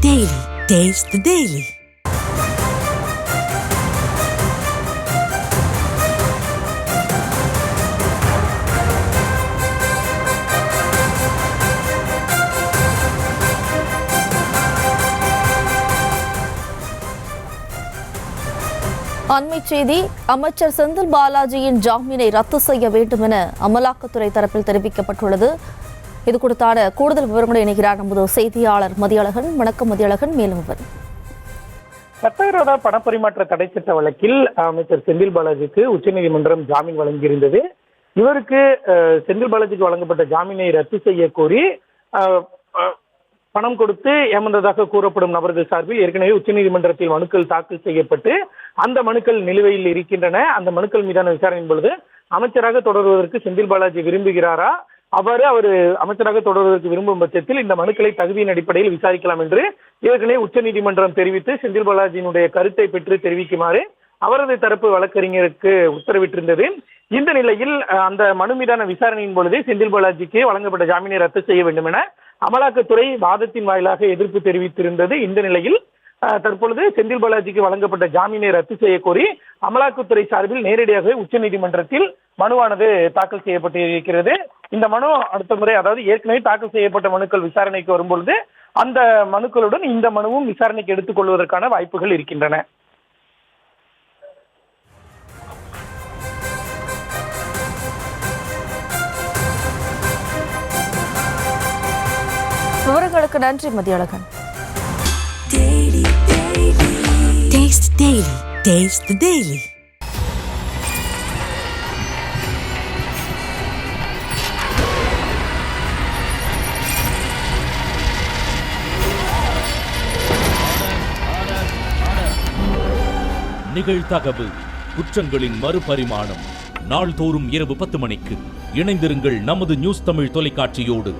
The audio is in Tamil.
Daily. Taste the Daily. அண்மைச் செய்தி. அமைச்சர் செந்தில் பாலாஜியின் ஜாமீனை ரத்து செய்ய வேண்டும் என அமலாக்கத்துறை தரப்பில் தெரிவிக்கப்பட்டுள்ளது. இது குறித்தான கூடுதல் விவரங்களை இணைகிறார் நமது செய்தியாளர் மதியழகன். வணக்கம் மதியழகன், மேலும் விவரம். சட்டவிரோத பணப்பரிமாற்ற தடை சட்ட வழக்கில் அமைச்சர் செந்தில் பாலாஜிக்கு உச்சநீதிமன்றம் ஜாமீன் வழங்கியிருந்தது. இவருக்கு செந்தில் பாலாஜிக்கு வழங்கப்பட்ட ஜாமீனை ரத்து செய்ய கோரி பணம் கொடுத்து ஏமாந்ததாக கூறப்படும் நபர்கள் சார்பில் ஏற்கனவே உச்சநீதிமன்றத்தில் மனுக்கள் தாக்கல் செய்யப்பட்டு அந்த மனுக்கள் நிலுவையில் இருக்கின்றன. அந்த மனுக்கள் மீதான விசாரணையின் பொழுது அமைச்சராக தொடர்வதற்கு செந்தில் பாலாஜி விரும்புகிறாரா, அவர் அமைச்சராக தொடர்வதற்கு விரும்பும் பட்சத்தில் இந்த மனுக்களை தகுதியின் அடிப்படையில் விசாரிக்கலாம் என்று ஏற்கனவே உச்சநீதிமன்றம் தெரிவித்து செந்தில் பாலாஜியினுடைய கருத்தை பெற்று தெரிவிக்குமாறு அவரது தரப்பு வழக்கறிஞருக்கு உத்தரவிட்டிருந்தது. இந்த நிலையில் அந்த மனு மீதான விசாரணையின் பொழுது செந்தில் பாலாஜிக்கு வழங்கப்பட்ட ஜாமீனை ரத்து செய்ய வேண்டும் என அமலாக்கத்துறை வாதத்தின் வாயிலாக எதிர்ப்பு தெரிவித்திருந்தது. இந்த நிலையில் தற்பொழுது செந்தில் பாலாஜிக்கு வழங்கப்பட்ட ஜாமீனை ரத்து செய்ய கோரி அமலாக்கத்துறை சார்பில் நேரடியாக உச்சநீதிமன்றத்தில் மனுவானது தாக்கல் செய்யப்பட்டிருக்கிறது. இந்த மனு அடுத்த முறை, அதாவது ஏற்கனவே தாக்கல் செய்யப்பட்ட மனுக்கள் விசாரணைக்கு வரும்பொழுது அந்த மனுக்களுடன் இந்த மனுவும் விசாரணைக்கு எடுத்துக் கொள்வதற்கான வாய்ப்புகள் இருக்கின்றன. விவரங்களுக்கு நன்றி Mathiyazhagan. Taste the Daily. Taste the Daily. நிகழ்தகவு குற்றங்களின் மறுபரிமாணம். நாள்தோறும் இரவு 10 மணிக்கு இணைந்திருங்கள் நமது நியூஸ் தமிழ் தொலைக்காட்சியோடு.